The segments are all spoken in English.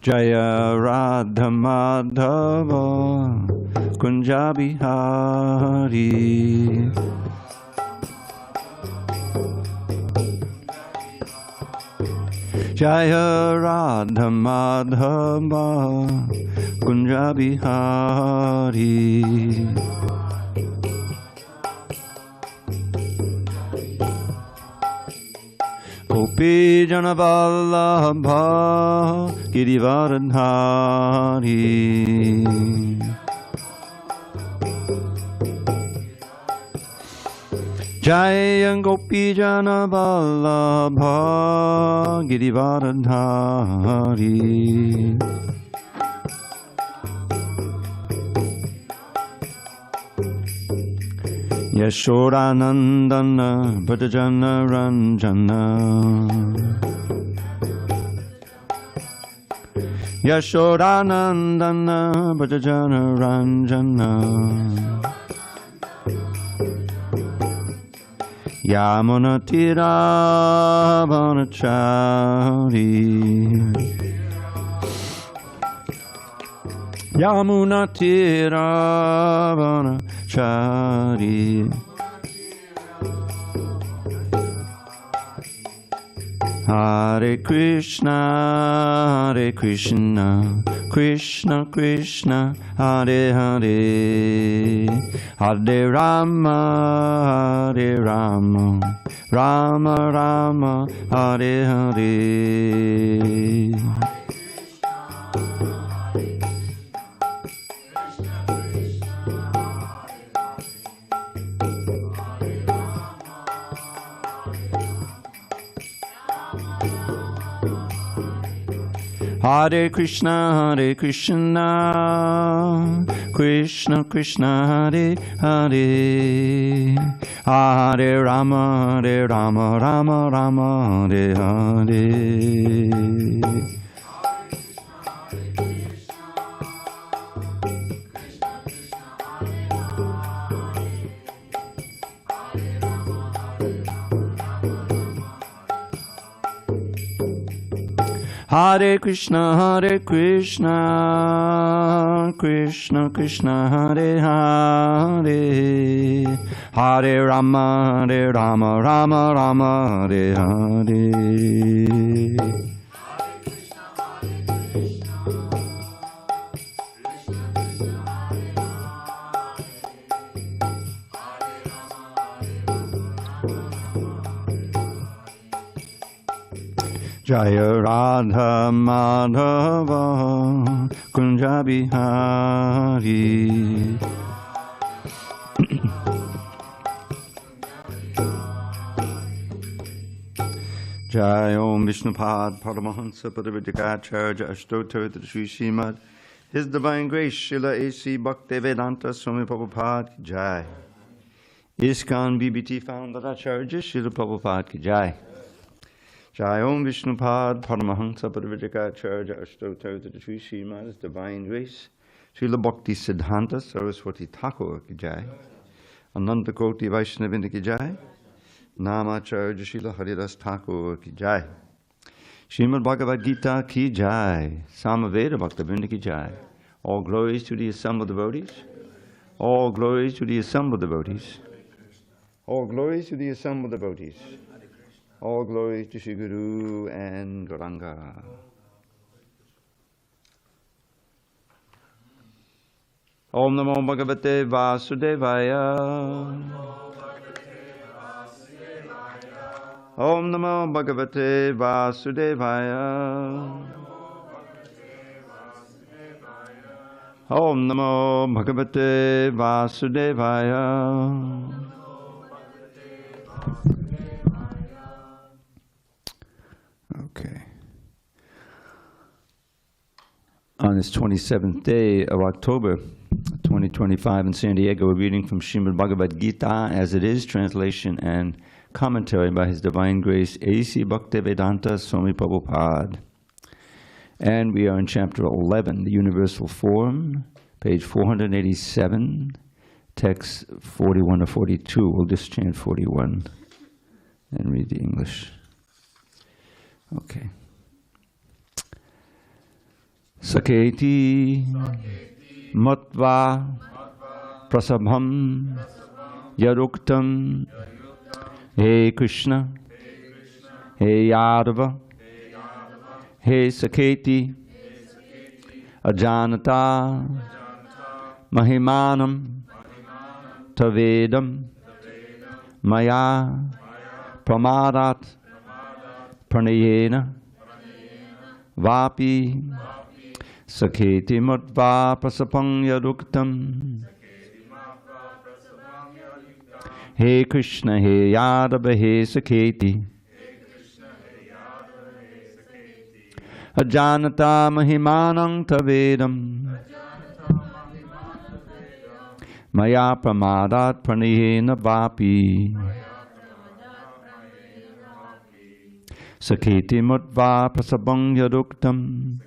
Jaya Radha Madhava Kunja Bihari. Jaya Radha Madhava Kunja Bihari. Gopi Jana Vallabha Girivaradhari. Jaya Gopi Jana Vallabha Girivaradhari. Yashodanandana Bhajana Ranjana. Yashodanandana Bhajana Ranjana. Yamunatira Vanachari. Yamunatira Vanachari. Hare Krishna, Hare Krishna, Krishna Krishna, Hare Hare, Hare Rama, Hare Rama, Rama Rama, Hare Hare. Hare Krishna, Hare Krishna, Krishna Krishna, Hare Hare, Hare Rama, Hare Rama, Rama Rama, Hare Hare. Hare Krishna, Hare Krishna, Krishna Krishna, Hare Hare, Hare Rama, Hare Rama, Rama Rama, Hare Hare. Jaya Radha Madhava Kunja Bihari. Jai Om Vishnupad Paramahansa Padavidikacharya Ashtottara Sri Srimad His Divine Grace Srila A.C. Bhaktivedanta Swami Prabhupada Ki Jai. ISKCON BBT Founder Acharya Srila Prabhupada Ki Jai. Jai Om Vishnupad Paramahansa Padavidikacharya Ashtottara Sri Srimad His Divine Grace Srila Bhakti Siddhanta Saraswati Thakur Ki Jai. Ananta Koti Vaishnavinda Ki Jai. Namacharya Srila Haridas Thakur Ki Jai. Srimad Bhagavad Gita Ki Jai. Samaveda Bhaktivinoda Ki Jai. All glories to the assembled devotees. All glories to the assembled devotees. All glories to the assembled devotees. All glories to Shri Guru and Gauranga. Om Namo Bhagavate Vasudevaya. Om Namo Bhagavate Vasudevaya. Om Namo Bhagavate Vasudevaya. Okay. On this 27th day of October 2025 in San Diego, we're reading from Srimad Bhagavad Gita as it is, translation and commentary by His Divine Grace A.C. Bhaktivedanta Swami Prabhupada. And we are in chapter 11, the Universal Form, page 487, text 41 to 42. We'll just chant 41 and read the English. Okay. Saketi Matva Prasabham Yaruktam He Krishna He Yadava He Saketi Ajanata Mahimanam Tavedam Maya Pramadat Pranayena Vapi Saketi Matva Prasapang Yaruktam He Krishna He Yadava He Saketi Ajanata Mahimanang Tavedam Maya Pramadat Pranayena Vapi Saketi Matva Prasabang Yaruktam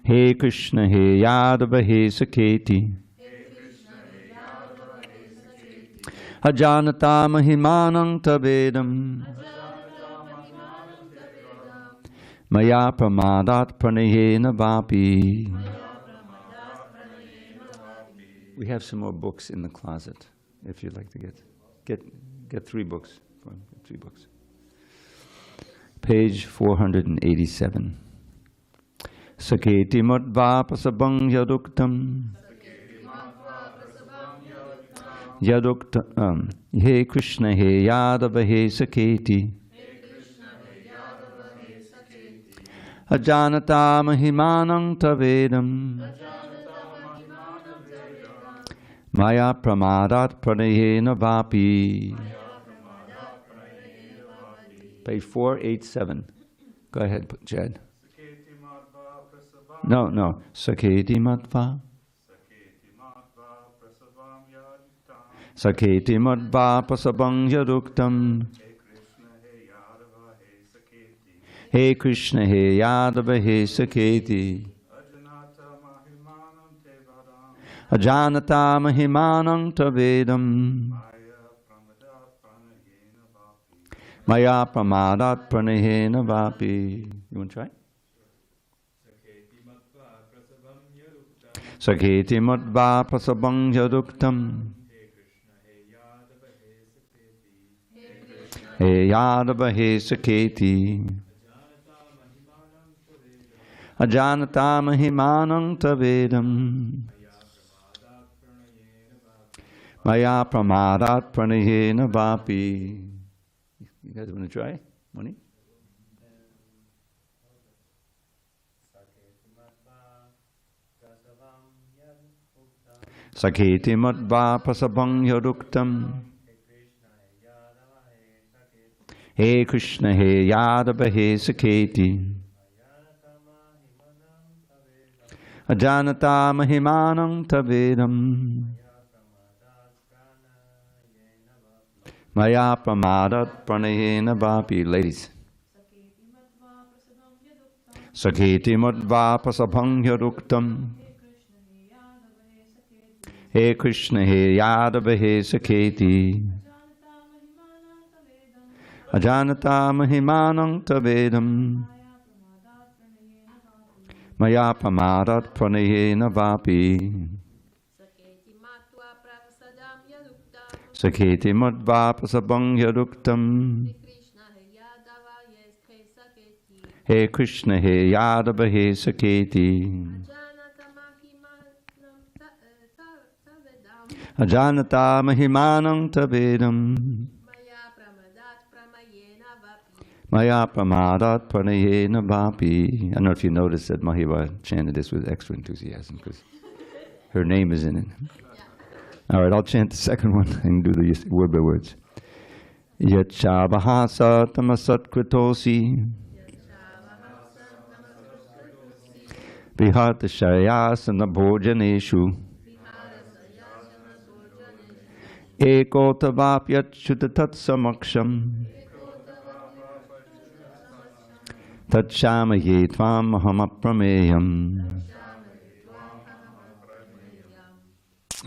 He Krishna He Yadava He Saketi Ajanata Mahimanang Tavedam Maya Pramadat Pranayena Vapi. We have some more books in the closet if you'd like to get 3 books. 3 books. Page 487. Saketi Matva Prasabang Yaruktam Yaruktam He Krishna He Yadava He Saketi Ajanata Mahimanang Tavedam Maya Pramadat Pranayena Vapi. Page 487. Go ahead, Jed. No. Saketi Matva. Saketi Matva Prasabang Yaruktam. He Krishna He Yadava He Saketi. Ajanata Mahimanang Tavedam Maya Pramadat Pranayena Vapi. You want to try? Saketi Matva Prasabang Yaruktam He Yadava He Saketi Ajanata Mahimanang Tavedam Maya Pramadat Pranayena Vapi. You guys want to try? Moni? Saketi Matva Prasabang Yaruktam He Krishna He Yadava He Saketi Ajanata Mahimanang Tavedam Maya Pramadat Pranayena Vapi. Ladies. Saketi Matva Prasabhang Yaruktam He Krishna He Yadava He Saketi Ajanata Mahimanang Tavedam Maya Pramadat Pranayena Vapi. Saketi Matva Prasabang Yaruktam He Krishna He Yadava He Saketi Ajanata Mahimanang Tavedam Maya Pramadat Pranayena Vapi. I don't know if you noticed that Mahiva chanted this with extra enthusiasm because her name is in it. All right, I'll chant the second one and do the word by words. Yachabahasa tamasat kritosi Vihata shayasana bhojaneshu Ekotavapyat shutatat samaksham Tatshamaye tvam ahamapromeyam.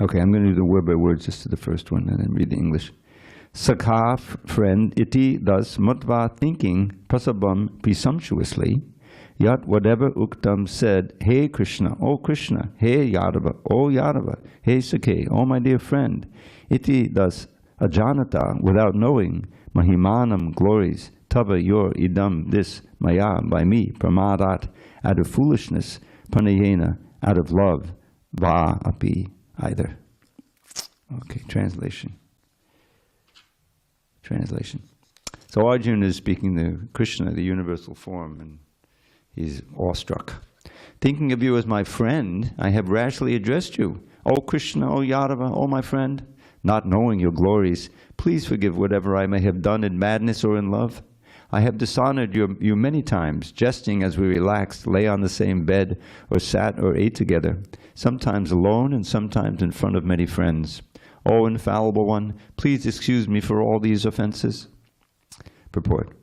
Okay, I'm going to do the word by word just to the first one and then read the English. Sakha, friend, iti, thus, matva, thinking, prasabam, presumptuously, Yat whatever Uktam said, Hey Krishna, Hey Yadava, O Yadava, Hey Sakhe, O my dear friend. Iti thus ajanata, without knowing, Mahimanam glories, Tava your idam, this maya, by me, pramadat, out of foolishness, panayena, out of love, va api, either. Okay, translation. So Arjuna is speaking to Krishna, the universal form, and he's awestruck. Thinking of you as my friend, I have rashly addressed you. O Krishna, O Yadava, O my friend, not knowing your glories, please forgive whatever I may have done in madness or in love. I have dishonored you many times, jesting as we relaxed, lay on the same bed, or sat or ate together, sometimes alone and sometimes in front of many friends. O infallible one, please excuse me for all these offenses. Purport.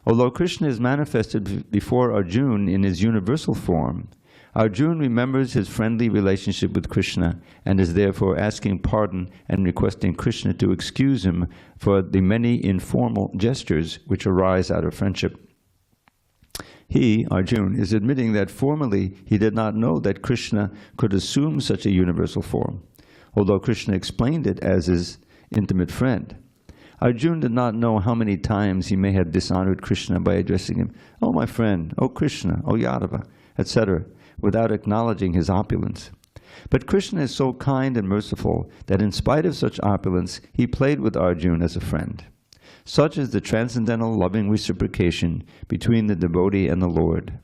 Although Krishna is manifested before Arjuna in his universal form, Arjuna remembers his friendly relationship with Krishna and is therefore asking pardon and requesting Krishna to excuse him for the many informal gestures which arise out of friendship. He, Arjuna, is admitting that formerly he did not know that Krishna could assume such a universal form, although Krishna explained it as his intimate friend. Arjuna did not know how many times he may have dishonored Krishna by addressing him, "Oh my friend, oh Krishna, oh Yadava," etc., without acknowledging his opulence. But Krishna is so kind and merciful that in spite of such opulence, he played with Arjuna as a friend. Such is the transcendental loving reciprocation between the devotee and the Lord.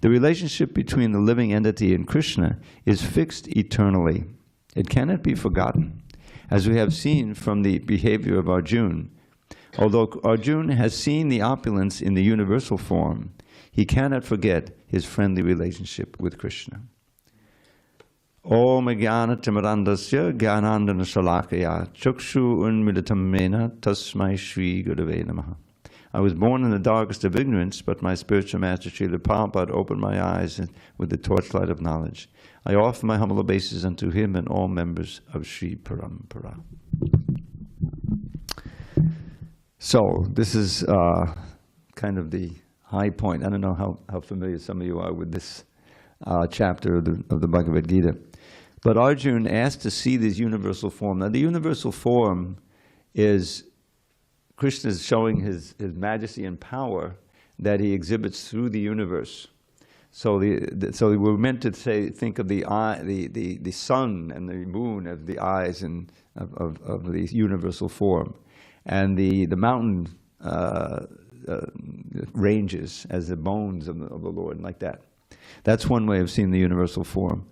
The relationship between the living entity and Krishna is fixed eternally. It cannot be forgotten, as we have seen from the behavior of Arjuna. Although Arjuna has seen the opulence in the universal form, he cannot forget his friendly relationship with Krishna. Om Jnana Timirandasya Jnanandana Shalakaya Chukshu Unmilitam Mena Tasmai Shri Gurave Namaha. I was born in the darkest of ignorance, but my spiritual master Srila Prabhupada opened my eyes with the torchlight of knowledge. I offer my humble obeisances unto him and all members of Sri Parampara. So this is kind of the high point. I don't know how familiar some of you are with this chapter of the Bhagavad Gita. But Arjuna asked to see this universal form. Now the universal form is Krishna is showing his majesty and power that he exhibits through the universe. So we're meant to think of the eye, the sun and the moon as the eyes of the universal form, and the mountain ranges as the bones of the Lord, like that. That's one way of seeing the universal form.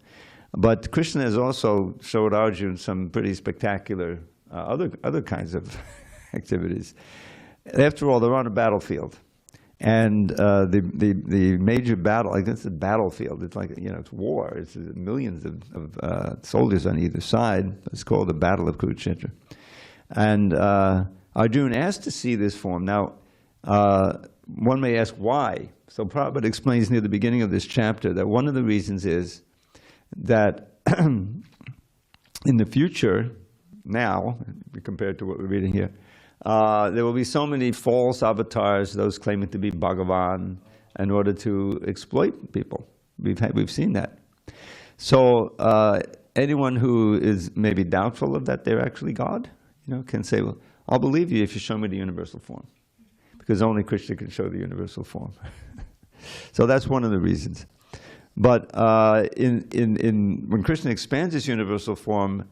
But Krishna has also showed Arjuna some pretty spectacular other kinds of activities. After all, they're on a battlefield, and the major battle, like this is a battlefield. It's like, it's war. It's millions of soldiers on either side. It's called the Battle of Kurukshetra. And Arjuna asked to see this form. Now, one may ask why. So Prabhupada explains near the beginning of this chapter that one of the reasons is that in the future, now, compared to what we're reading here, there will be so many false avatars, those claiming to be Bhagavan, in order to exploit people. We've seen that. So anyone who is maybe doubtful of that they're actually God, can say, well, I'll believe you if you show me the universal form, because only Krishna can show the universal form. So that's one of the reasons. But when Krishna expands his universal form,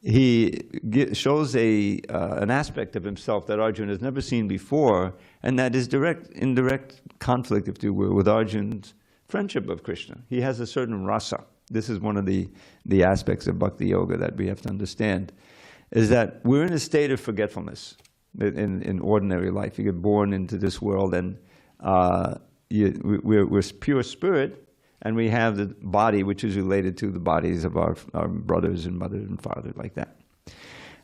he shows an aspect of himself that Arjuna has never seen before, and that is in direct conflict, if you will, with Arjuna's friendship of Krishna. He has a certain rasa. This is one of the aspects of bhakti yoga that we have to understand, is that we're in a state of forgetfulness in ordinary life. You get born into this world, and we're pure spirit, and we have the body which is related to the bodies of our brothers and mothers and fathers, like that.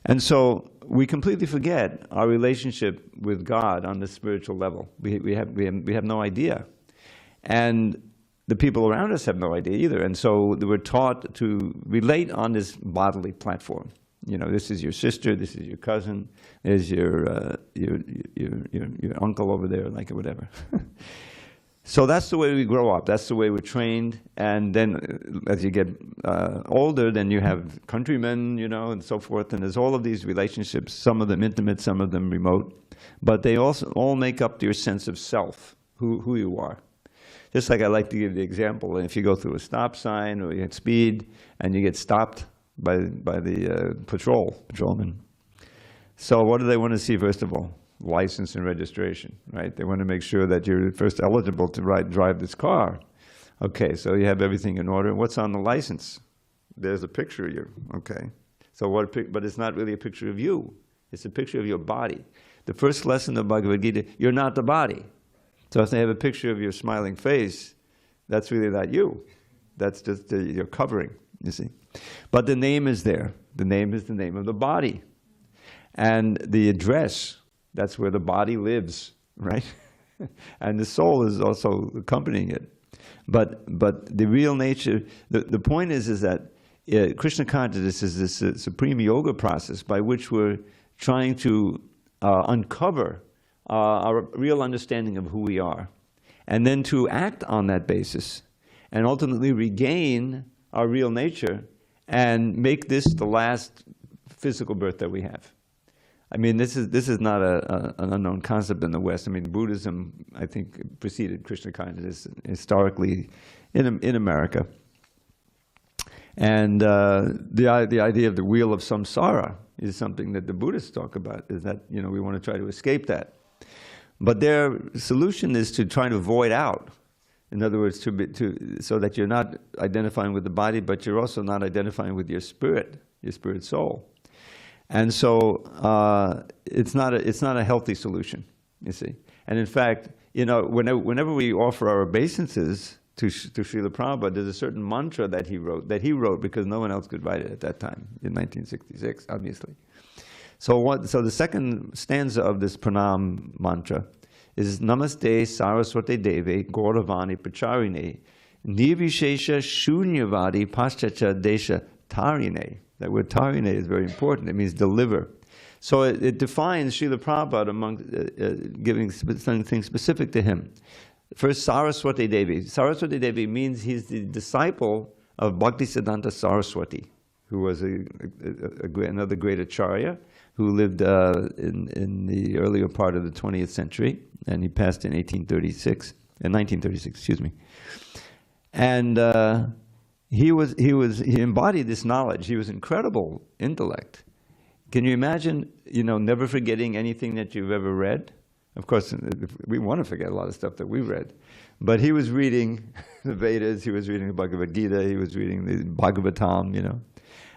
And so we completely forget our relationship with God on the spiritual level. We have no idea. And the people around us have no idea either. And so we're taught to relate on this bodily platform. This is your sister, this is your cousin, there's your uncle over there, like whatever. So that's the way we grow up. That's the way we're trained. And then as you get older, then you have countrymen, and so forth. And there's all of these relationships, some of them intimate, some of them remote. But they also all make up your sense of self, who you are. Just like I like to give the example, if you go through a stop sign or you hit speed and you get stopped by the patrolman. So what do they want to see, first of all? License and registration, right? They want to make sure that you're first eligible to drive this car. Okay, so you have everything in order. What's on the license? There's a picture of you. Okay, so but it's not really a picture of you. It's a picture of your body. The first lesson of Bhagavad Gita, you're not the body. So if they have a picture of your smiling face, that's really not you. That's just your covering, you see. But the name is there. The name is the name of the body. And the address, that's where the body lives, right? And the soul is also accompanying it. But the real nature, the point is that Krishna consciousness is this supreme yoga process by which we're trying to uncover our real understanding of who we are, and then to act on that basis, and ultimately regain our real nature and make this the last physical birth that we have. I mean, this is not an unknown concept in the West. I mean, Buddhism, I think, preceded Krishna consciousness historically in America. And the idea of the wheel of samsara is something that the Buddhists talk about, is that, we want to try to escape that. But their solution is to try to void out. In other words, so that you're not identifying with the body, but you're also not identifying with your spirit soul. And so it's not a healthy solution, you see. And in fact, whenever we offer our obeisances to Srila Prabhupada, there's a certain mantra that he wrote because no one else could write it at that time, in 1966, obviously. So the second stanza of this pranam mantra is Namaste Saraswati Deve Gauravani Pracharine Nirvishesha Shunyavadi Paschacha Desha Tarine. That word tarine is very important. It means deliver. So it defines Srila Prabhupada among giving something specific to him. First, Saraswati Devi. Saraswati Devi means he's the disciple of Bhaktisiddhanta Saraswati, who was another great acharya who lived in the earlier part of the 20th century, and he passed in 1936, excuse me. And he embodied this knowledge. He was incredible intellect. Can you imagine, never forgetting anything that you've ever read? Of course, we want to forget a lot of stuff that we've read. But he was reading the Vedas, he was reading the Bhagavad Gita, he was reading the Bhagavatam,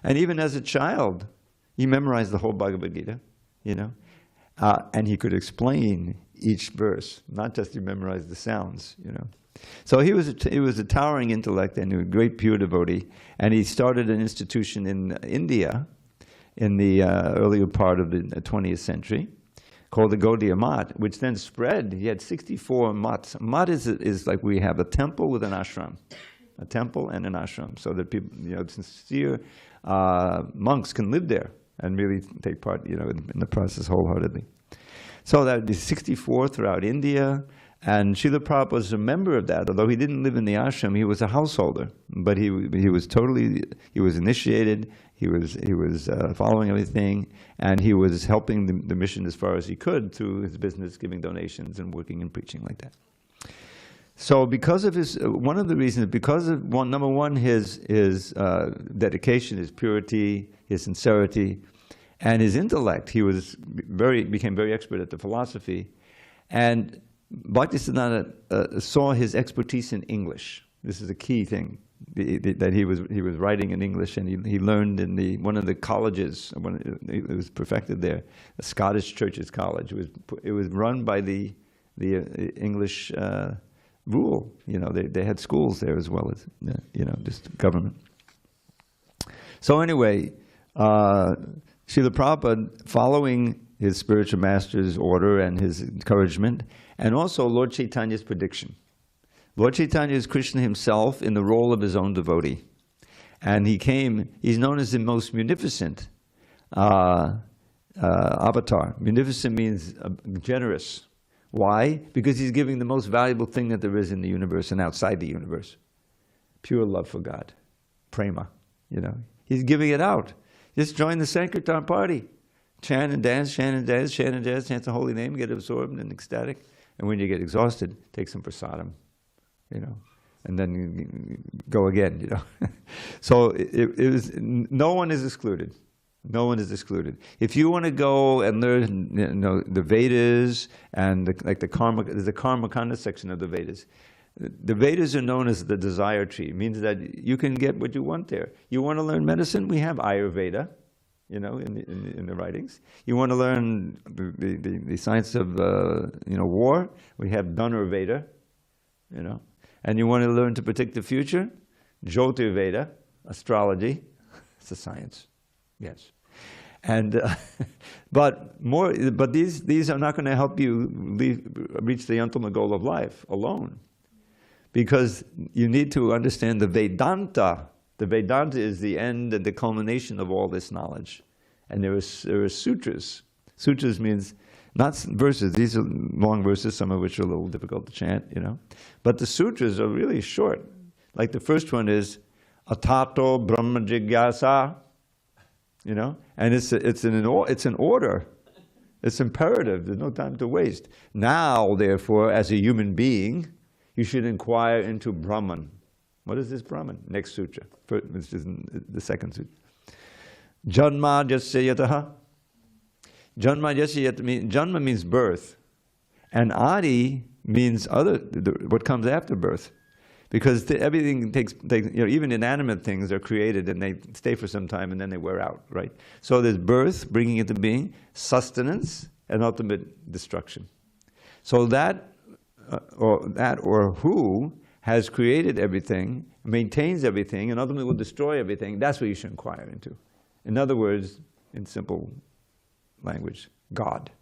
And even as a child, he memorized the whole Bhagavad Gita, and he could explain each verse, not just he memorized the sounds, So he was a towering intellect and a great pure devotee, and he started an institution in India in the earlier part of the 20th century called the Gaudiya Math, which then spread. He had 64 mats. Mat is like we have a temple with an ashram, a temple and an ashram, so that people, sincere monks can live there and really take part, in the process wholeheartedly. So that is 64 throughout India. And Srila Prabhupada was a member of that. Although he didn't live in the ashram, he was a householder. But he was initiated, he was following everything, and he was helping the mission as far as he could through his business, giving donations and working and preaching like that. So because of one of the reasons, because of number one, his dedication, his purity, his sincerity, and his intellect, he became very expert at the philosophy. And Bhaktisiddhanta saw his expertise in English. This is a key thing, that he was writing in English, and he learned in one of the colleges. It was perfected there, a Scottish Church's college. It was run by the English rule. They had schools there as well as just government. So anyway, Srila Prabhupada, following his spiritual master's order and his encouragement, and also Lord Chaitanya's prediction. Lord Chaitanya is Krishna himself in the role of his own devotee. And he's known as the most munificent avatar. Munificent means generous, Why? Because he's giving the most valuable thing that there is in the universe and outside the universe. Pure love for God. Prema. He's giving it out. Just join the Sankirtan party. Chant and dance, chant and dance, chant and dance, chant the holy name, get absorbed and ecstatic. And when you get exhausted, take some prasadam, and then you go again, So it was, no one is excluded. No one is excluded. If you want to go and learn, the Vedas and the karma, there's a karma kanda section of the Vedas. The Vedas are known as the desire tree. It means that you can get what you want there. You want to learn medicine? We have Ayurveda, in the writings. You want to learn the science of war? We have Dhanurveda, And you want to learn to predict the future? Jyotirveda, astrology. It's a science. Yes, and but these are not going to help you reach the ultimate goal of life alone, because you need to understand the Vedanta. The Vedanta is the end and the culmination of all this knowledge, and there are sutras. Sutras means not verses. These are long verses, some of which are a little difficult to chant, But the sutras are really short. Like the first one is Atato Brahma Jigyasa. And it's an order. It's imperative. There's no time to waste. Now, therefore, as a human being, you should inquire into Brahman. What is this Brahman? Next sutra, which is the second sutra. Janma jasya yataha. Janma means birth, and Adi means what comes after birth. Because everything takes, even inanimate things are created and they stay for some time and then they wear out, right? So there's birth, bringing into being, sustenance, and ultimate destruction. So that or who has created everything, maintains everything, and ultimately will destroy everything, that's what you should inquire into. In other words, in simple language, God.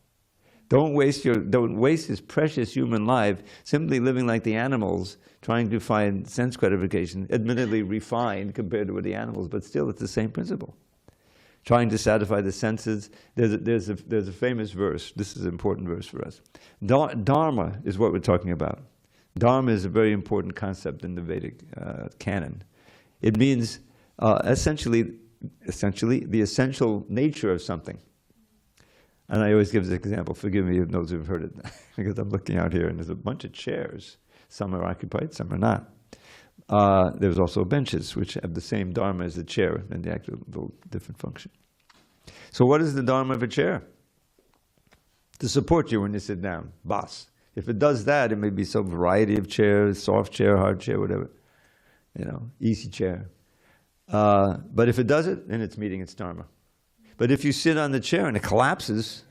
Don't waste his precious human life simply living like the animals, trying to find sense gratification, admittedly refined compared to what the animals, but still it's the same principle. Trying to satisfy the senses. There's a famous verse. This is an important verse for us. Dharma is what we're talking about. Dharma is a very important concept in the Vedic canon. It means essentially the essential nature of something. And I always give this example, forgive me if those who've heard it, because I'm looking out here and there's a bunch of chairs. Some are occupied, some are not. There's also benches, which have the same dharma as the chair, and they actually have a different function. So what is the dharma of a chair? To support you when you sit down, bas. If it does that, it may be some variety of chairs, soft chair, hard chair, whatever, easy chair. But if it does it, then it's meeting its dharma. But if you sit on the chair and it collapses,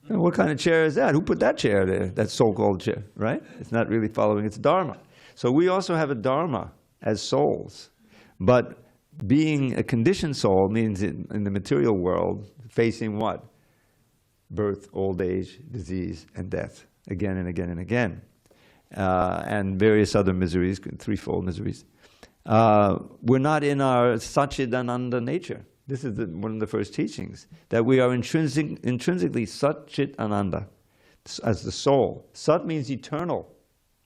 what kind of chair is that? Who put that chair there, that so-called chair, right? It's not really following its dharma. So we also have a dharma as souls. But being a conditioned soul means in the material world, facing what? Birth, old age, disease, and death, again and again and again. And various other miseries, threefold miseries. We're not in our Satchidananda nature. This is one of the first teachings, that we are intrinsically Sat-Chit Ananda, as the soul. Sat means eternal.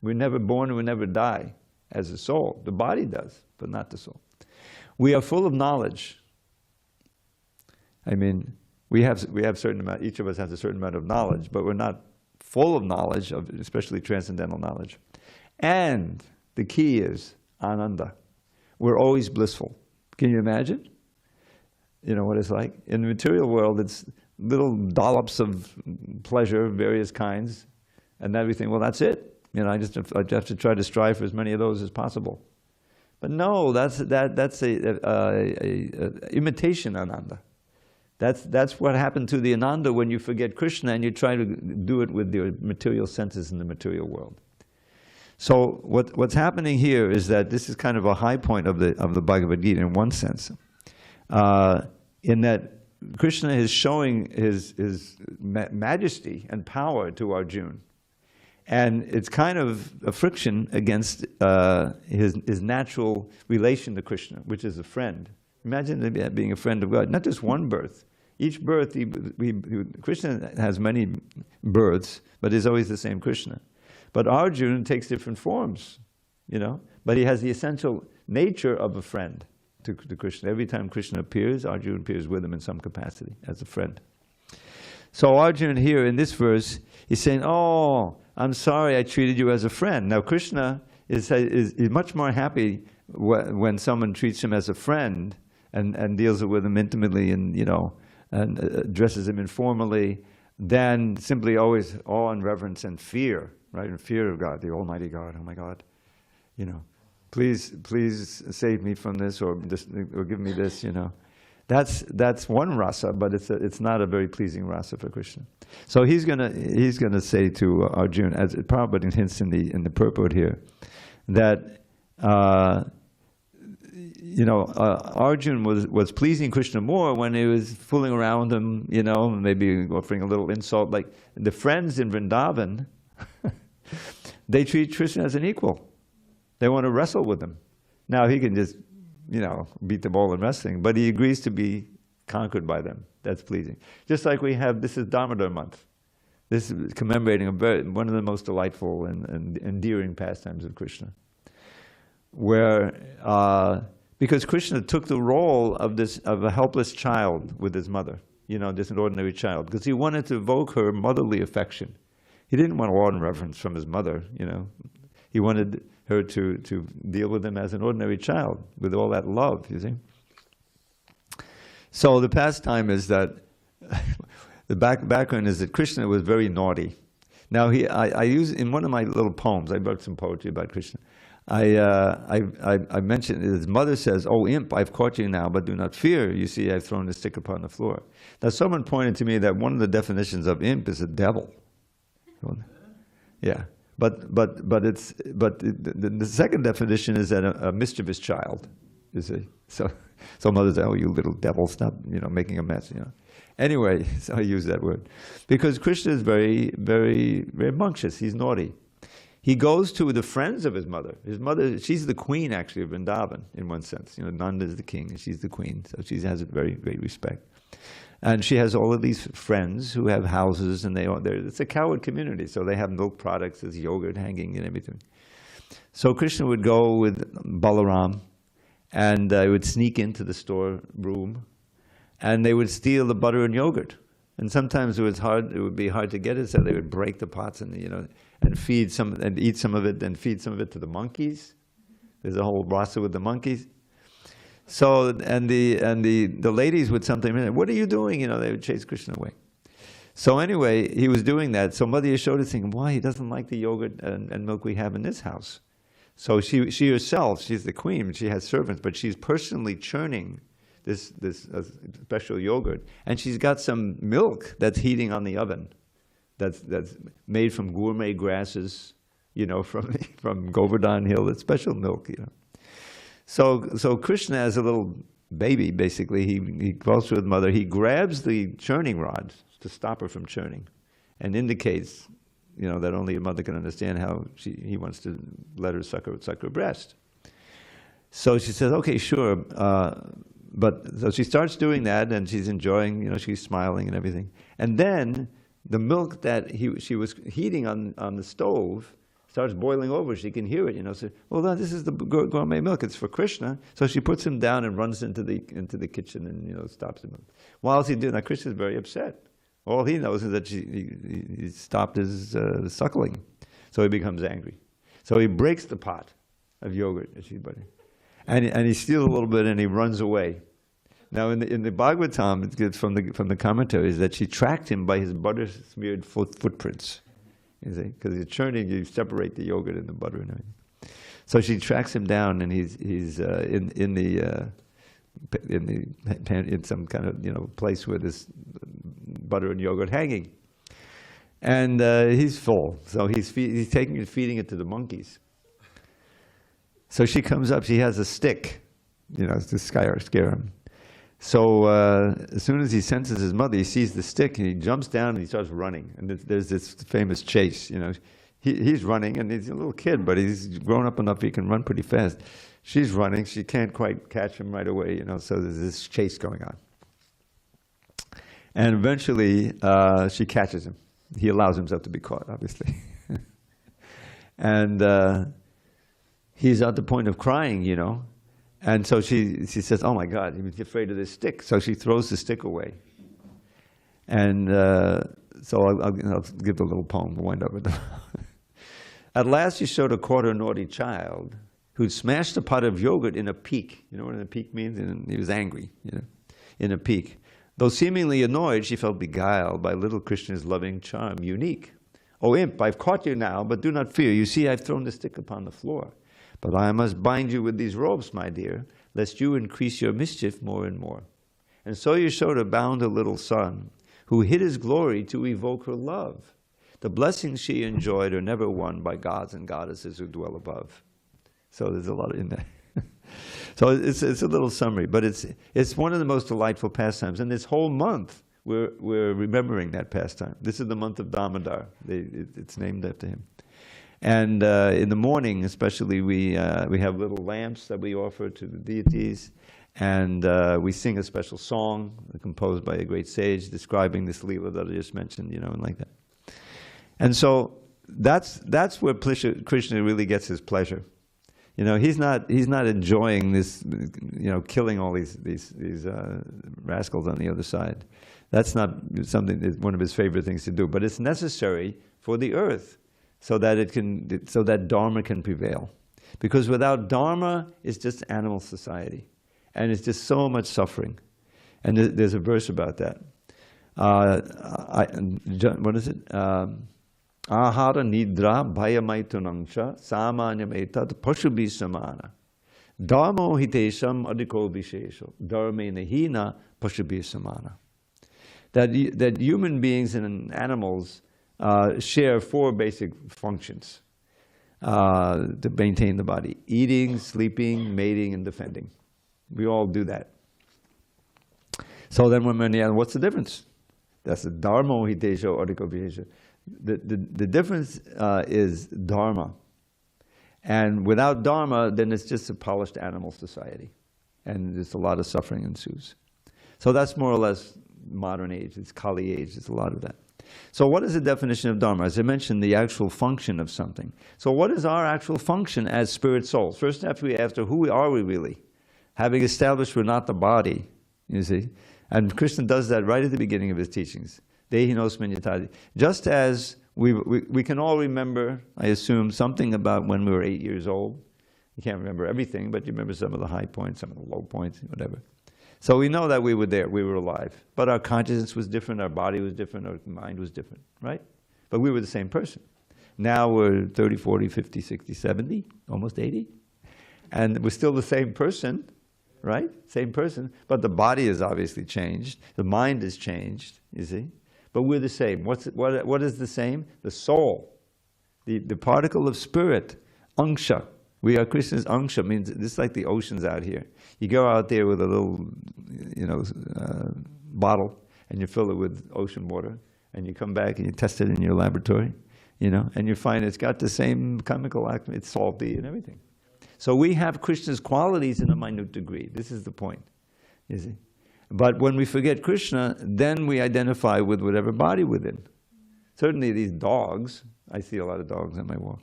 We're never born and we never die as a soul. The body does, but not the soul. We are full of knowledge. I mean, we have certain amount, each of us has a certain amount of knowledge, but we're not full of knowledge, especially transcendental knowledge. And the key is Ananda. We're always blissful. Can you imagine? What it's like? In the material world, it's little dollops of pleasure of various kinds, and everything. Well, that's it. I just have to try to strive for as many of those as possible. But no, that's a imitation Ananda. That's what happened to the Ananda when you forget Krishna and you try to do it with your material senses in the material world. So what's happening here is that this is kind of a high point of the Bhagavad Gita in one sense. In that Krishna is showing his majesty and power to Arjuna. And it's kind of a friction against his natural relation to Krishna, which is a friend. Imagine being a friend of God. Not just one birth. Each birth, Krishna has many births, but is always the same Krishna. But Arjuna takes different forms, but he has the essential nature of a friend to Krishna. Every time Krishna appears, Arjuna appears with him in some capacity as a friend. So Arjuna here in this verse, he's saying, oh, I'm sorry I treated you as a friend. Now Krishna is much more happy when someone treats him as a friend and deals with him intimately and addresses him informally, than simply always awe and reverence and fear, right? And fear of God, the Almighty God. Oh my God, please save me from this, or give me this. That's one rasa, but it's not a very pleasing rasa for Krishna. So he's gonna say to Arjuna, as Prabhupada hints in the purport here, that Arjuna was pleasing Krishna more when he was fooling around him, maybe offering a little insult. Like the friends in Vrindavan, they treat Krishna as an equal. They want to wrestle with him. Now he can just, beat them all in wrestling, but he agrees to be conquered by them. That's pleasing. Just like this is Damodar month. This is commemorating one of the most delightful and endearing pastimes of Krishna, where because Krishna took the role of a helpless child with his mother, just an ordinary child, because he wanted to evoke her motherly affection. He didn't want awe and reverence from his mother, He wanted her to deal with him as an ordinary child, with all that love, you see. So the pastime is that, the background is that Krishna was very naughty. Now I use, in one of my little poems, I wrote some poetry about Krishna, I mentioned, his mother says, "Oh imp, I've caught you now, but do not fear. You see, I've thrown the stick upon the floor." Now someone pointed to me that one of the definitions of imp is a devil. Yeah, but the second definition is that a mischievous child. You see, so mother says, "Oh, you little devil, stop, making a mess." Anyway, so I use that word because Krishna is very, very, very rambunctious. He's naughty. He goes to the friends of his mother. His mother, she's the queen actually of Vrindavan in one sense. Nanda is the king and she's the queen, so she has a very great respect. And she has all of these friends who have houses, and it's a cowherd community, so they have milk products, there's yogurt hanging and everything. So Krishna would go with Balaram, and he would sneak into the storeroom, and they would steal the butter and yogurt. And sometimes it would be hard to get it, so they would break the pots and and feed some and eat some of it, and feed some of it to the monkeys. There's a whole rasa with the monkeys. So the ladies would sometimes, "What are you doing?" They would chase Krishna away. So anyway, he was doing that. So Mother Yashoda is thinking, why he doesn't like the yogurt and milk we have in this house. So she herself, she's the queen, she has servants, but she's personally churning this special yogurt, and she's got some milk that's heating on the oven, that's made from gourmet grasses, from Govardhan Hill. It's special milk, So Krishna, as a little baby, basically, he goes to his mother. He grabs the churning rod to stop her from churning, and indicates, that only a mother can understand how he wants to let her suck her breast. So she says, "Okay, sure." So she starts doing that, and she's enjoying, she's smiling and everything. And then the milk that she was heating on the stove starts boiling over. She can hear it, So, well, this is the gourmet milk. It's for Krishna. So she puts him down and runs into the kitchen and stops him. While he's doing that, Krishna's very upset. All he knows is that he stopped his suckling, so he becomes angry. So he breaks the pot of yogurt that she's putting, and he steals a little bit and he runs away. Now in the Bhagavatam, it gets from the commentaries that she tracked him by his butter smeared footprints. You see, because you're churning, you separate the yogurt and the butter and everything. So she tracks him down, and he's in some kind of place where there's butter and yogurt hanging, and he's full. So he's taking and feeding it to the monkeys. So she comes up. She has a stick, to scare him. So as soon as he senses his mother, he sees the stick, and he jumps down and he starts running. And there's this famous chase. He's running, and he's a little kid, but he's grown up enough he can run pretty fast. She's running. She can't quite catch him right away. So there's this chase going on. And eventually, she catches him. He allows himself to be caught, obviously. And he's at the point of crying, you know. And so she says, oh my God, he's afraid of this stick. So she throws the stick away. And so I'll give the little poem, we'll wind up with that. At last she showed a quarter naughty child who'd smashed a pot of yogurt in a peak. You know what a peak means? And he was angry, you know, in a peak. Though seemingly annoyed, she felt beguiled by little Krishna's loving charm, unique. Oh imp, I've caught you now, but do not fear. You see, I've thrown the stick upon the floor. But I must bind you with these ropes, my dear, lest you increase your mischief more and more. And so Yashoda bound her little son, who hid his glory to evoke her love. The blessings she enjoyed are never won by gods and goddesses who dwell above. So there's a lot in there. So it's a little summary, but it's one of the most delightful pastimes. And this whole month, we're remembering that pastime. This is the month of Damodar. It's named after him. And in the morning, especially, we have little lamps that we offer to the deities, and we sing a special song composed by a great sage describing this Leela that I just mentioned, you know, and like that. And so that's where Krishna really gets his pleasure. You know, he's not enjoying this, you know, killing all these rascals on the other side. That's not something that's one of his favorite things to do, but it's necessary for the earth, so that Dharma can prevail. Because without Dharma, it's just animal society. And it's just so much suffering. And there's a verse about that. What is it? Ahara nidra bhayamaitunangsha samanyam etat pashubi samana. Dharmo hitesham adhiko vishesho. Dharme nahina pashubi samana. That human beings and animals share four basic functions to maintain the body: eating, sleeping, mating, and defending. We all do that. So then when we're in the animal, what's the difference? That's the dharma hitesho adhiko vishesho. The difference is dharma. And without dharma, then it's just a polished animal society. And there's a lot of suffering ensues. So that's more or less modern age. It's Kali age. It's a lot of that. So what is the definition of dharma? As I mentioned, the actual function of something. So what is our actual function as spirit souls? First, after we ask, who are we really? Having established we're not the body, you see. And Krishna does that right at the beginning of his teachings. Dehinosmin yatadi. Just as we can all remember, I assume, something about when we were 8 years old. You can't remember everything, but you remember some of the high points, some of the low points, whatever. So we know that we were there, we were alive. But our consciousness was different, our body was different, our mind was different, right? But we were the same person. Now we're 30, 40, 50, 60, 70, almost 80. And we're still the same person, right? Same person. But the body has obviously changed. The mind has changed, you see. But we're the same. What is the same? The soul, the particle of spirit, Angsha. We are Krishna's Angsha. Means this is like the oceans out here. You go out there with a little, you know, bottle, and you fill it with ocean water, and you come back and you test it in your laboratory, you know, and you find it's got the same chemical action. It's salty and everything. So we have Krishna's qualities in a minute degree. This is the point, you see. But when we forget Krishna, then we identify with whatever body we're in. Certainly these dogs, I see a lot of dogs on my walk.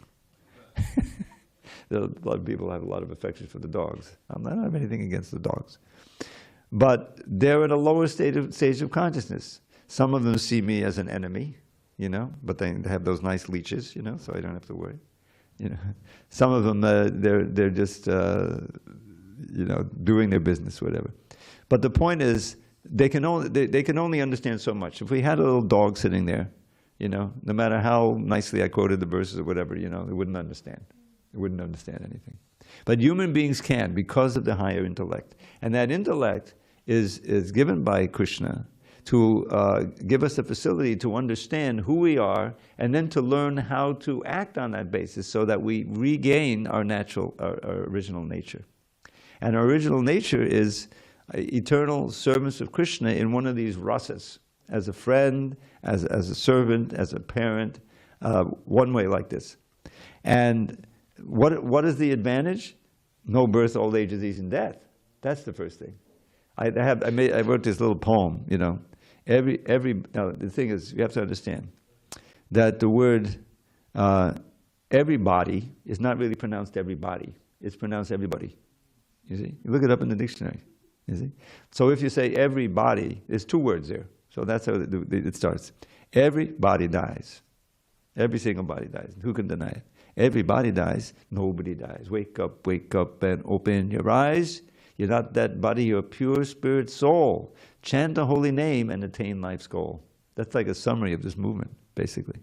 A lot of people have a lot of affection for the dogs. I don't have anything against the dogs. But they're at a lower stage of consciousness. Some of them see me as an enemy, you know, but they have those nice leeches, you know, so I don't have to worry. You know, some of them, they're just, you know, doing their business, whatever. But the point is, they can only understand so much. If we had a little dog sitting there, you know, no matter how nicely I quoted the verses or whatever, you know, it wouldn't understand. It wouldn't understand anything. But human beings can, because of the higher intellect. And that intellect is given by Krishna to give us the facility to understand who we are, and then to learn how to act on that basis so that we regain our original nature. And our original nature is eternal servants of Krishna in one of these rasas, as a friend, as a servant, as a parent, one way like this. And what is the advantage? No birth, old age, disease, and death. That's the first thing. I wrote this little poem, you know. Now the thing is, you have to understand that the word everybody is not really pronounced everybody. It's pronounced everybody. You see? You look it up in the dictionary. You see? So if you say everybody, there's two words there. So that's how it starts. Everybody dies. Every single body dies. Who can deny it? Everybody dies. Nobody dies. Wake up, and open your eyes. You're not that body, you're a pure spirit soul. Chant the holy name and attain life's goal. That's like a summary of this movement, basically.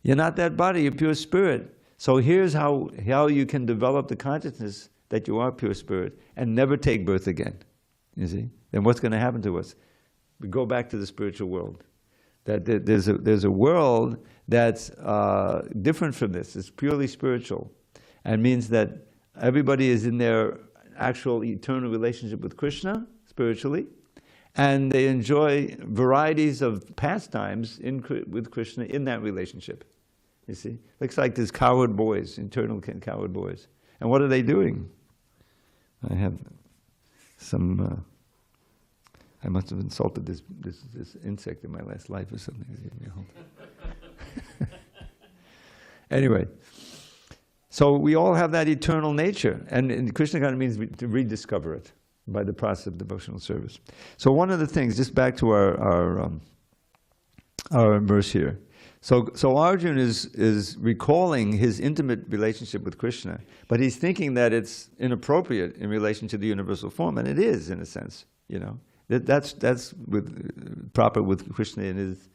You're not that body, you're pure spirit. So here's how you can develop the consciousness that you are pure spirit and never take birth again. You see? Then what's going to happen to us? We go back to the spiritual world. That there's a world that's different from this. It's purely spiritual, and means that everybody is in their actual eternal relationship with Krishna spiritually, and they enjoy varieties of pastimes with Krishna in that relationship. You see, looks like there's cowherd boys, internal cowherd boys, and what are they doing? I have some. I must have insulted this insect in my last life or something. Anyway, so we all have that eternal nature, and Krishna kind of means to rediscover it by the process of devotional service. So one of the things, just back to our verse here. So Arjuna is recalling his intimate relationship with Krishna, but he's thinking that it's inappropriate in relation to the universal form, and it is in a sense, you know. That's proper with Krishna in his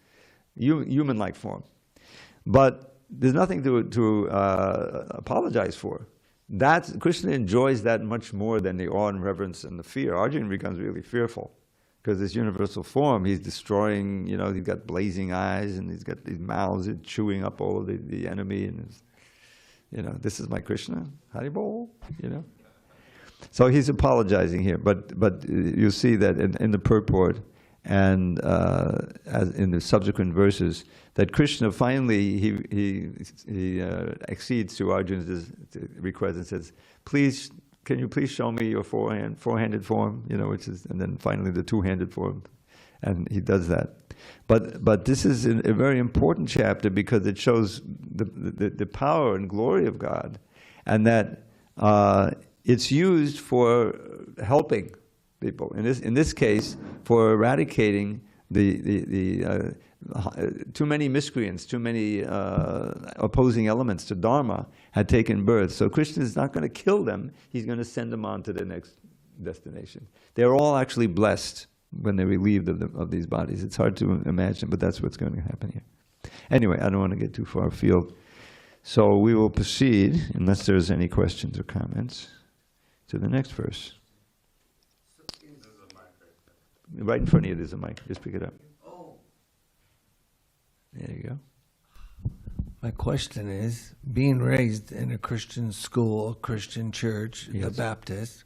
human-like form. But there's nothing to apologize for. Krishna enjoys that much more than the awe and reverence and the fear. Arjuna becomes really fearful because this universal form, he's destroying, you know, he's got blazing eyes and he's got these mouths chewing up all of the enemy. And, you know, this is my Krishna, Haribol, you know. So he's apologizing here, but you see that in the purport and as in the subsequent verses that Krishna finally he accedes to Arjuna's request and says, "Please, can you please show me your four-handed form?" You know, which is, and then finally the two-handed form, and he does that. But this is a very important chapter because it shows the power and glory of God, and that. It's used for helping people. In this case, for eradicating the too many miscreants, too many opposing elements to Dharma had taken birth. So Krishna is not going to kill them. He's going to send them on to the next destination. They're all actually blessed when they're relieved of these bodies. It's hard to imagine, but that's what's going to happen here. Anyway, I don't want to get too far afield. So we will proceed, unless there's any questions or comments, to the next verse. Right in front of you there's a mic. Just pick it up. There you go. My question is, being raised in a Christian school, Christian church, Yes. the Baptist,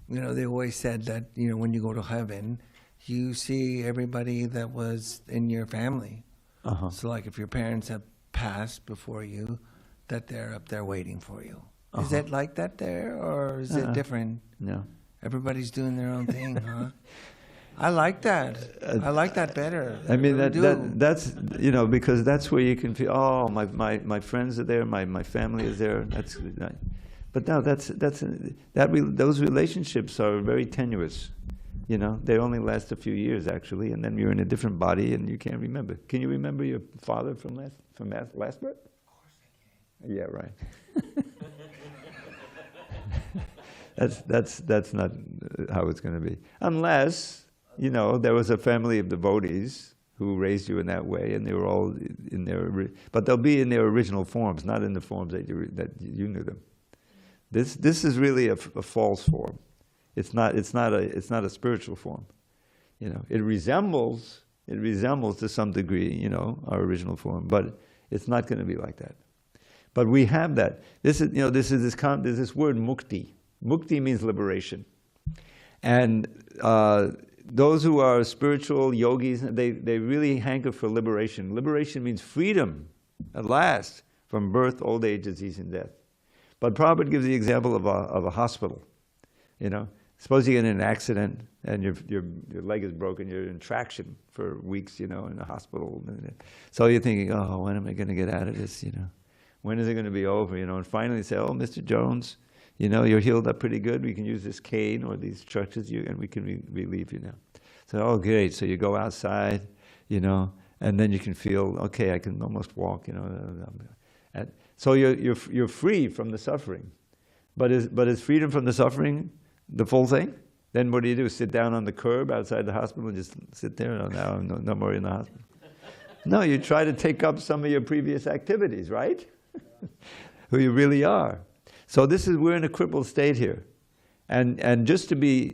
you know, they always said that, you know, when you go to heaven, you see everybody that was in your family. So like if your parents have passed before you, that they're up there waiting for you. Is it like that there, or is it different? No. Everybody's doing their own thing, huh? I like that. I like that better. I mean, really that's, you know, because that's where you can feel, oh, my friends are there, my family is there. That's, but no, those relationships are very tenuous. You know, they only last a few years actually, and then you're in a different body and you can't remember. Can you remember your father from last birth? Of course I can. Yeah, right. That's not how it's going to be, unless, you know, there was a family of devotees who raised you in that way, and they were all in their, but they'll be in their original forms, not in the forms that you knew them. This is really a false form. It's not a spiritual form. You know, it resembles to some degree, you know, our original form, but it's not going to be like that. But we have that. There's this word mukti. Mukti means liberation, and those who are spiritual yogis, they really hanker for liberation. Liberation means freedom, at last, from birth, old age, disease, and death. But Prabhupada gives the example of a hospital. You know, Suppose you get in an accident and your leg is broken, you're in traction for weeks, in a hospital. So you're thinking, oh, when am I going to get out of this, When is it going to be over, And finally say, oh, Mr. Jones, you're healed up pretty good. We can use this cane or these crutches, and we can relieve you now. So, oh, great. So you go outside, and then you can feel, okay, I can almost walk, So you're free from the suffering. But is freedom from the suffering the full thing? Then what do? Sit down on the curb outside the hospital and just sit there? No, now I'm no more in the hospital. No, you try to take up some of your previous activities, right? Who you really are. So we're in a crippled state here. And just to be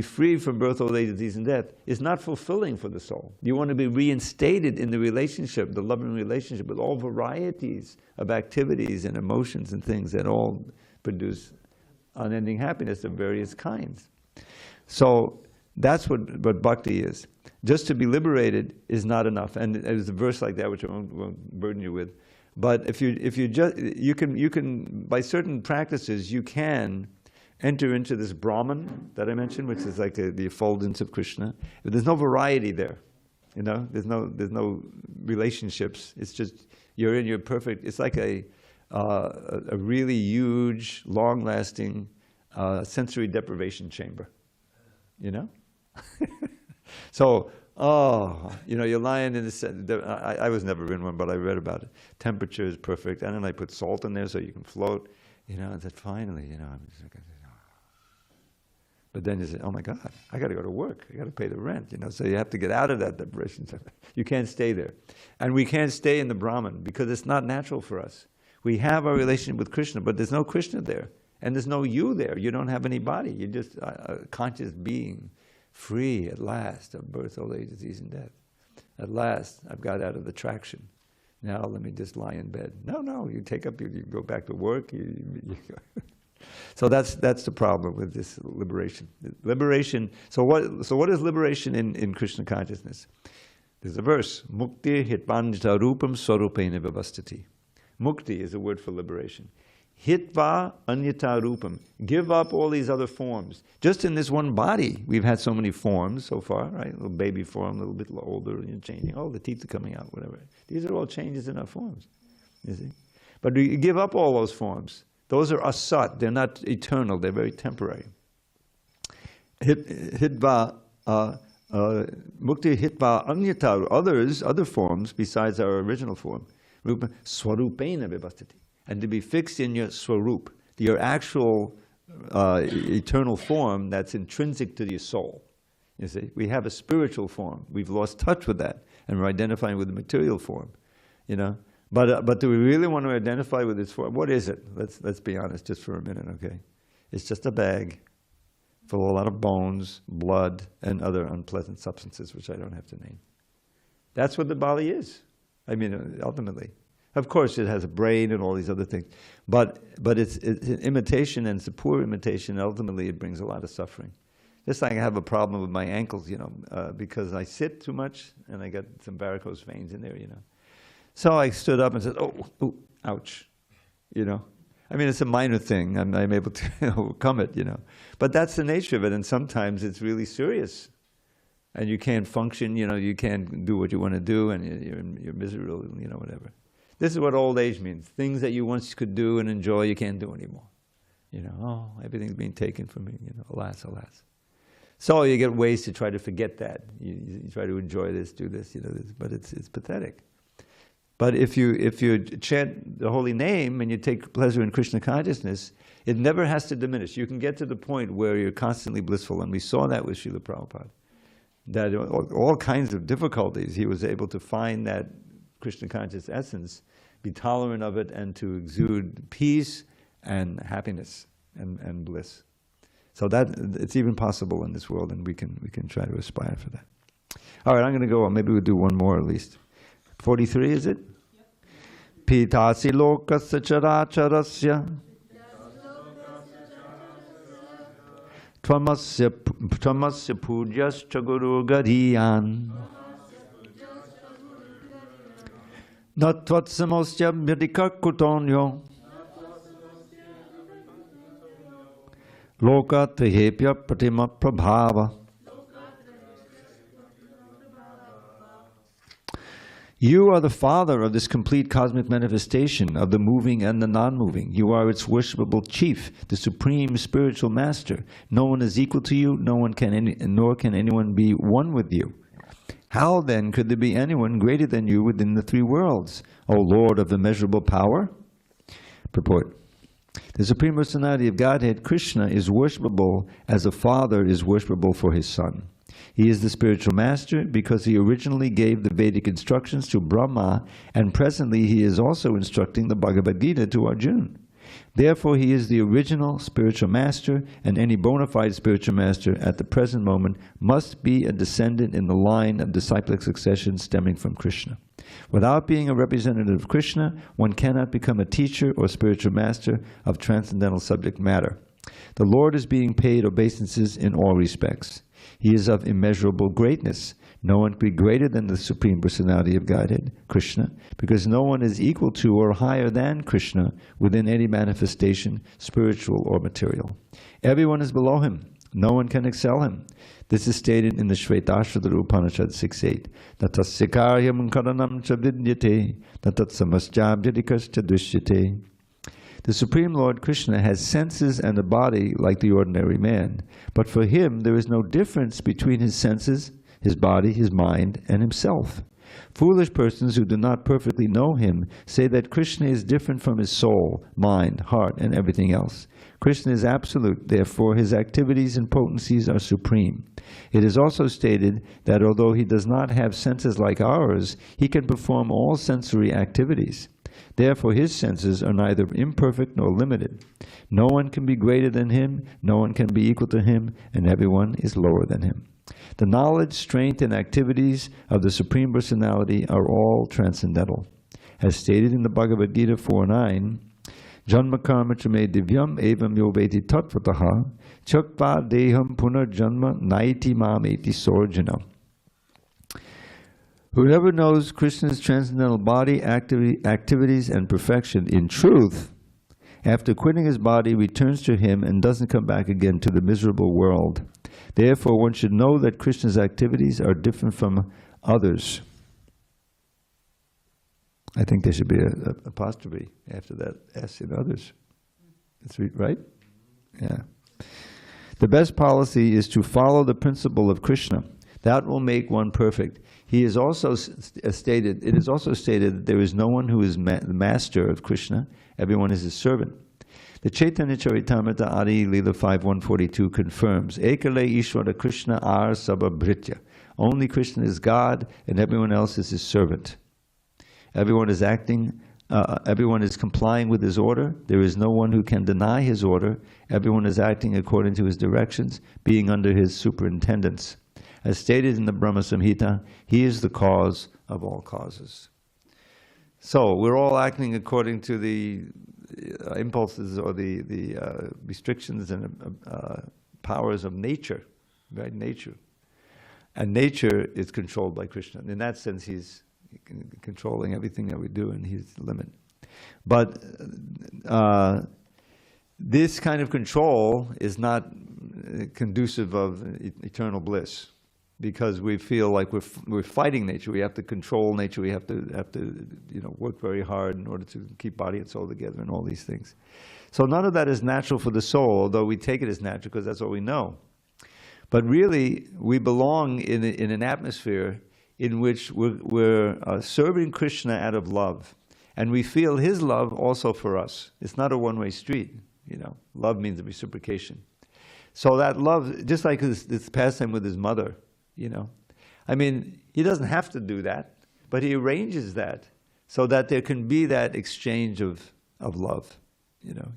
free from birth, old age, disease, and death is not fulfilling for the soul. You want to be reinstated in the relationship, the loving relationship, with all varieties of activities and emotions and things that all produce unending happiness of various kinds. So that's what bhakti is. Just to be liberated is not enough. And there's a verse like that which I won't burden you with. But if you can by certain practices you can enter into this Brahman that I mentioned, which is like the effulgence of Krishna. There's no variety there, There's no relationships. It's just you're in your perfect. It's like a really huge, long-lasting sensory deprivation chamber, So, you're lying in this. I was never in one, but I read about it. Temperature is perfect, and then I put salt in there so you can float. And then finally, I'm just like, but then you say, oh my God, I got to go to work. I got to pay the rent. So you have to get out of that depression. You can't stay there, and we can't stay in the Brahman because it's not natural for us. We have our relationship with Krishna, but there's no Krishna there, and there's no you there. You don't have any body. You're just a conscious being, free at last of birth, old age, disease, and death. At last, I've got out of the traction. Now let me just lie in bed. No, you take up, you go back to work. So that's the problem with this liberation. Liberation. So what is liberation in Krishna consciousness? There's a verse. Mukti hitvanjita rupam swarupena vivastiti. Mukti is a word for liberation. Hitva anyata rupam. Give up all these other forms. Just in this one body, we've had so many forms so far, right? A little baby form, a little bit older, and you're changing. Oh, the teeth are coming out, whatever. These are all changes in our forms, you see. But we give up all those forms. Those are asat. They're not eternal. They're very temporary. Hitva, mukti hitva anyata. Other forms besides our original form. Rupa swarupena vivastiti. And to be fixed in your swarup, your actual eternal form that's intrinsic to your soul. You see, we have a spiritual form. We've lost touch with that, and we're identifying with the material form. But do we really want to identify with its form? What is it? Let's be honest just for a minute, okay? It's just a bag full of a lot of bones, blood, and other unpleasant substances, which I don't have to name. That's what the body is. I mean, ultimately. Of course, it has a brain and all these other things, but it's an imitation, and it's a poor imitation. And ultimately, it brings a lot of suffering. Just like I have a problem with my ankles, because I sit too much and I got some varicose veins in there, So I stood up and said, "Oh, ouch," I mean, it's a minor thing. I'm able to overcome it, But that's the nature of it, and sometimes it's really serious, and you can't function. You can't do what you want to do, and you're miserable, whatever. This is what old age means. Things that you once could do and enjoy, you can't do anymore. Oh, everything's being taken from me, alas, alas. So you get ways to try to forget that. You try to enjoy this, do this, but it's pathetic. But if you chant the holy name and you take pleasure in Krishna consciousness, it never has to diminish. You can get to the point where you're constantly blissful, and we saw that with Srila Prabhupada. That all kinds of difficulties, he was able to find that Krishna conscious essence, be tolerant of it, and to exude peace and happiness and bliss. So that it's even possible in this world, and we can try to aspire for that. All right, I'm going to go on. Maybe we'll do one more at least. 43, is it? Pitasi lokasya characharasya tvamasya pudyascha guru gadiyan natvatsamosya medika kutonyo Lokatrihepya pratima prabhava. You are the father of this complete cosmic manifestation of the moving and the non-moving. You are its worshipable chief, the supreme spiritual master. No one is equal to you, nor can anyone be one with you. How then could there be anyone greater than you within the three worlds, O Lord of immeasurable power? Purport. The Supreme Personality of Godhead, Krishna, is worshipable as a father is worshipable for his son. He is the spiritual master because he originally gave the Vedic instructions to Brahma, and presently he is also instructing the Bhagavad Gita to Arjuna. Therefore he is the original spiritual master, and any bona fide spiritual master at the present moment must be a descendant in the line of disciplic succession stemming from Krishna. Without being a representative of Krishna, one cannot become a teacher or spiritual master of transcendental subject matter. The Lord is being paid obeisances in all respects. He is of immeasurable greatness. No one can be greater than the Supreme Personality of Godhead, Krishna, because no one is equal to or higher than Krishna within any manifestation, spiritual or material. Everyone is below him. No one can excel him. This is stated in the Shvetashvatara Upanishad 6.8. Natasyakaryam karanam cha vidyate, natatsamasjabhyadikas cha drishyate. The Supreme Lord Krishna has senses and a body like the ordinary man, but for him there is no difference between his senses, his body, his mind, and himself. Foolish persons who do not perfectly know him say that Krishna is different from his soul, mind, heart, and everything else. Krishna is absolute, therefore his activities and potencies are supreme. It is also stated that although he does not have senses like ours, he can perform all sensory activities. Therefore his senses are neither imperfect nor limited. No one can be greater than him, no one can be equal to him, and everyone is lower than him. The knowledge, strength, and activities of the Supreme Personality are all transcendental. As stated in the Bhagavad Gita 4.9, Janma karma chame divyam evam yoveti tattvataha chakva deham punarjanma naiti mameti sorjana. Whoever knows Krishna's transcendental body, activities, and perfection in truth, after quitting his body, returns to him and doesn't come back again to the miserable world. Therefore, one should know that Krishna's activities are different from others. I think there should be an apostrophe after that S in others. That's right? Yeah. The best policy is to follow the principle of Krishna. That will make one perfect. He is also stated, it is also stated that there is no one who is the master of Krishna. Everyone is his servant. The Chaitanya Charitamrita Adi Leela 5.142 confirms, Ekale Ishvara Krishna Ar Sababhritya. Only Krishna is God and everyone else is his servant. Everyone is acting, everyone is complying with his order. There is no one who can deny his order. Everyone is acting according to his directions, being under his superintendence. As stated in the Brahma Samhita, he is the cause of all causes. So we're all acting according to the impulses or the restrictions and powers of nature, right? Nature. And nature is controlled by Krishna. In that sense, he's controlling everything that we do, and he's the limit. But this kind of control is not conducive of eternal bliss, because we feel like we're fighting nature. We have to control nature. We have to work very hard in order to keep body and soul together and all these things. So none of that is natural for the soul, although we take it as natural because that's what we know. But really, we belong in an atmosphere in which we're serving Krishna out of love, and we feel his love also for us. It's not a one-way street. Love means reciprocation. So that love, just like this pastime with his mother. He doesn't have to do that, but he arranges that so that there can be that exchange of love.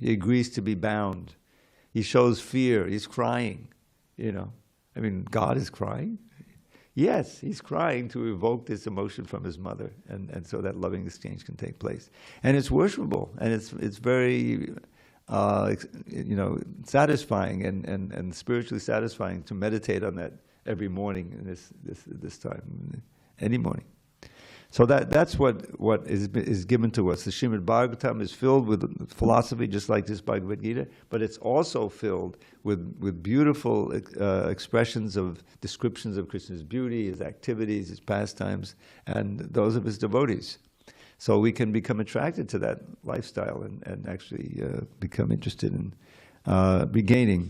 He agrees to be bound. He shows fear. He's crying. God is crying. Yes, he's crying to evoke this emotion from his mother, and so that loving exchange can take place. And it's worshipable, and it's very satisfying and spiritually satisfying to meditate on that every morning in this time, any morning. So that's what is given to us. The Srimad Bhagavatam is filled with philosophy, just like this Bhagavad Gita, but it's also filled with beautiful expressions of descriptions of Krishna's beauty, his activities, his pastimes, and those of his devotees. So we can become attracted to that lifestyle and actually become interested in regaining.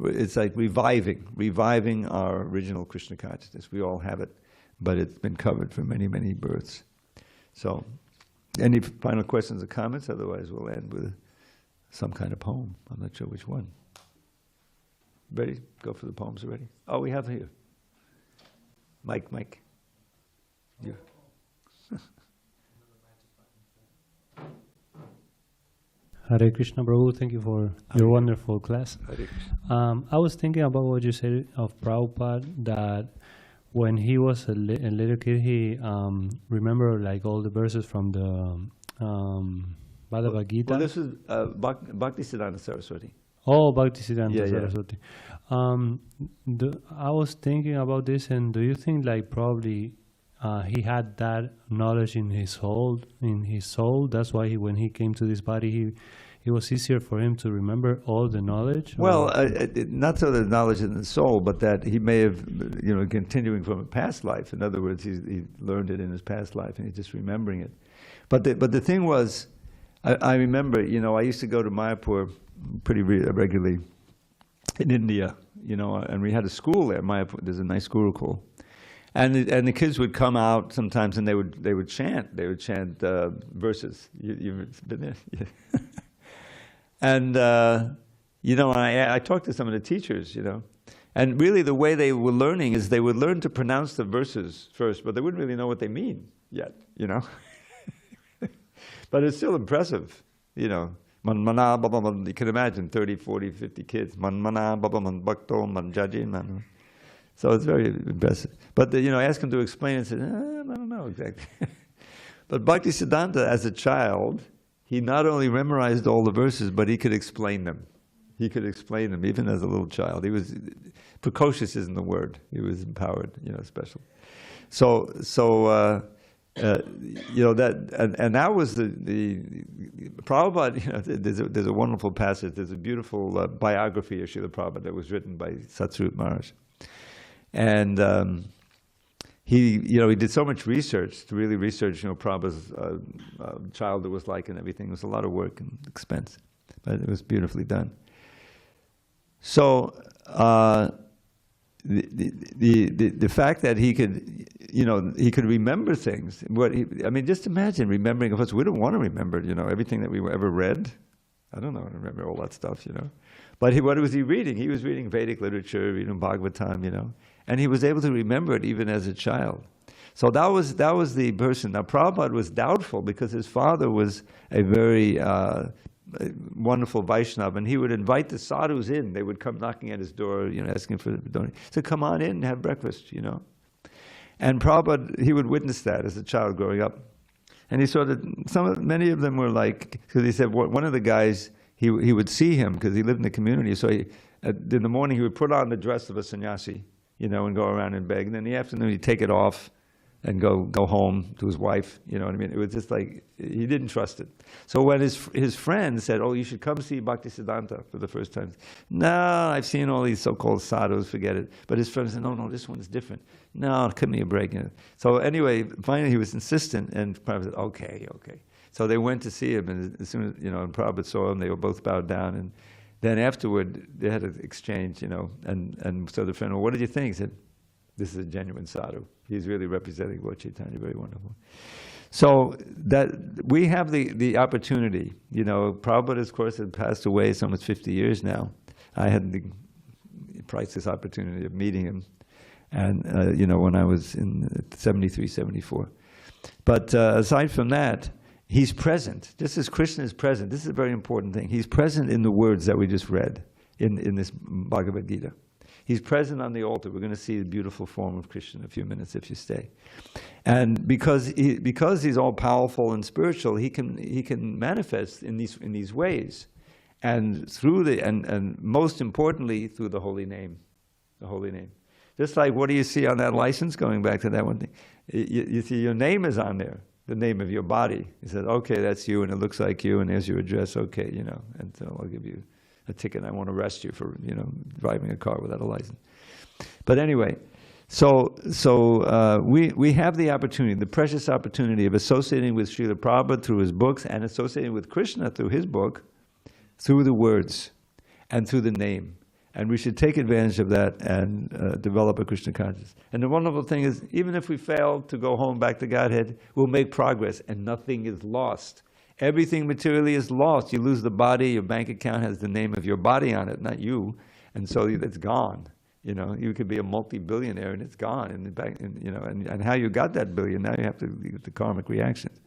It's like reviving our original Krishna consciousness. We all have it, but it's been covered for many, many births. So, any final questions or comments? Otherwise, we'll end with some kind of poem. I'm not sure which one. Ready? Go for the poems already? Oh, we have here. Mike. Yeah. Hare Krishna, Prabhu. Thank you for your wonderful class. I was thinking about what you said of Prabhupada, that when he was a little kid, he remembered like all the verses from the Bhagavad Gita. Well, this is Bhaktisiddhanta Saraswati. Oh, Bhaktisiddhanta Saraswati. Yeah. I was thinking about this, and do you think like probably he had that knowledge in his soul? That's why when he came to this body, it was easier for him to remember all the knowledge? Well, not so the knowledge in the soul, but that he may have, continuing from a past life. In other words, he learned it in his past life, and he's just remembering it. But the thing was, I remember, I used to go to Mayapur pretty regularly in India, and we had a school there. Mayapur, there's a nice Gurukul. And the kids would come out sometimes, and they would chant. They would chant verses. You've been there, yeah. And I talked to some of the teachers, and really the way they were learning is they would learn to pronounce the verses first, but they wouldn't really know what they mean yet, But it's still impressive, Man mana baba man. You can imagine 30, 40, 50 kids. Man mana baba man bhakto man jaji man. So it's very impressive. But ask him to explain and said, I don't know exactly. But Bhaktisiddhanta, as a child, he not only memorized all the verses, but he could explain them. He could explain them even as a little child. He was precocious, isn't the word. He was empowered, special. So that and that was the Prabhupada. There's a wonderful passage. There's a beautiful biography of Srila Prabhupada that was written by Satsvarup Maharaj. And he did so much research to really research, Prabhupada's childhood was like and everything. It was a lot of work and expense, but it was beautifully done. So the fact that he could, he could remember things. Just imagine remembering. Of course, we don't want to remember, everything that we ever read. I don't know how to remember all that stuff, But what was he reading? He was reading Vedic literature, reading Bhagavatam, and he was able to remember it even as a child. So that was the person. Now Prabhupada was doubtful because his father was a very wonderful Vaishnava, and he would invite the sadhus in. They would come knocking at his door, asking for the donation. So come on in and have breakfast, And Prabhupada, he would witness that as a child growing up. And he saw that many of them were like, because he said one of the guys, he would see him because he lived in the community. So in the morning he would put on the dress of a sannyasi, and go around and beg. And then in the afternoon he'd take it off and go home to his wife. You know what I mean? It was just like, he didn't trust it. So when his friend said, "Oh, you should come see Bhaktisiddhanta for the first time." "No, I've seen all these so-called sadhus, forget it." But his friend said, "No, this one's different. No, give me a break." So anyway, finally he was insistent, and Prabhupada said, okay. So they went to see him, and as soon as, and Prabhupada saw him, they were both bowed down, and then afterward, they had an exchange, and so the friend, "Well, what did you think?" He said, "This is a genuine sadhu. He's really representing Lord Chaitanya, very wonderful." So that we have the opportunity, Prabhupada, of course, had passed away, it's almost 50 years now. I had the priceless opportunity of meeting him, and, when I was in 73, 74. But aside from that, he's present. Just as Krishna is present, this is a very important thing. He's present in the words that we just read in this Bhagavad Gita. He's present on the altar. We're going to see the beautiful form of Krishna in a few minutes if you stay. And because he's all powerful and spiritual, he can manifest in these ways, and through and most importantly through the holy name, the holy name. Just like, what do you see on that license? Going back to that one thing, You see, your name is on there, the name of your body. He said, okay, that's you, and it looks like you, and there's your address, okay, you know, and so I'll give you a ticket. I won't arrest you for, you know, driving a car without a license. But anyway, so we have the opportunity, the precious opportunity of associating with Srila Prabhupada through his books and associating with Krishna through his book, through the words and through the name. And we should take advantage of that and develop a Krishna consciousness. And the wonderful thing is, even if we fail to go home back to Godhead, we'll make progress and nothing is lost. Everything materially is lost. You lose the body, your bank account has the name of your body on it, not you. And so it's gone. You know, you could be a multi-billionaire and it's gone. And, you know, and how you got that billion, now you have to get the karmic reactions.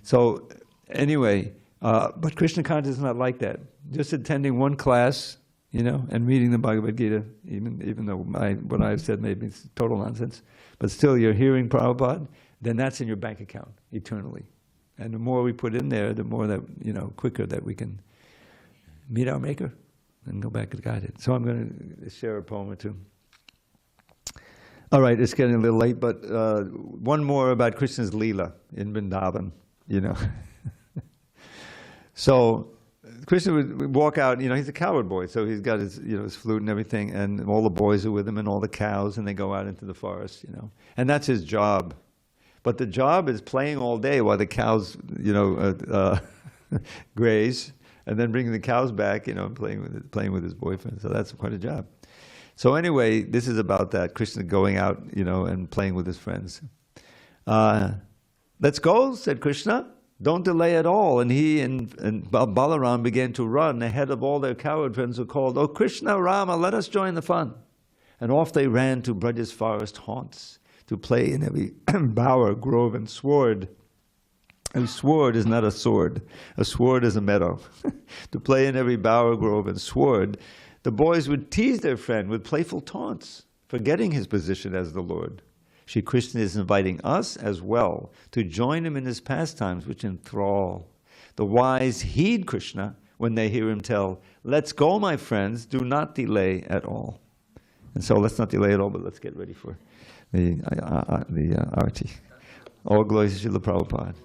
So anyway, but Krishna consciousness is not like that. Just attending one class, you know, and reading the Bhagavad Gita, even though what I've said may be total nonsense, but still you're hearing Prabhupada, then that's in your bank account eternally. And the more we put in there, the more that, you know, quicker that we can meet our Maker and go back to Godhead. So I'm going to share a poem or two. All right, it's getting a little late, but one more about Krishna's Leela in Vrindavan, you know. So Krishna would walk out, you know, he's a coward boy, so he's got his, you know, his flute and everything, and all the boys are with him and all the cows, and they go out into the forest, you know. And that's his job. But the job is playing all day while the cows, you know, graze, and then bringing the cows back, you know, and playing with his boyfriend. So that's quite a job. So anyway, this is about that, Krishna going out, you know, and playing with his friends. Let's go, said Krishna. Don't delay at all. And he and Balaram began to run ahead of all their coward friends who called, "Oh, Krishna, Rama, let us join the fun." And off they ran to Braja's forest haunts to play in every bower, grove, and sward. A sward is not a sword. A sward is a meadow. To play in every bower, grove, and sward, the boys would tease their friend with playful taunts, forgetting his position as the Lord. Shri Krishna is inviting us as well to join him in his pastimes, which enthrall. The wise heed Krishna when they hear him tell, "Let's go, my friends, do not delay at all." And so let's not delay at all, but let's get ready for the arati. All glories to Srila Prabhupada.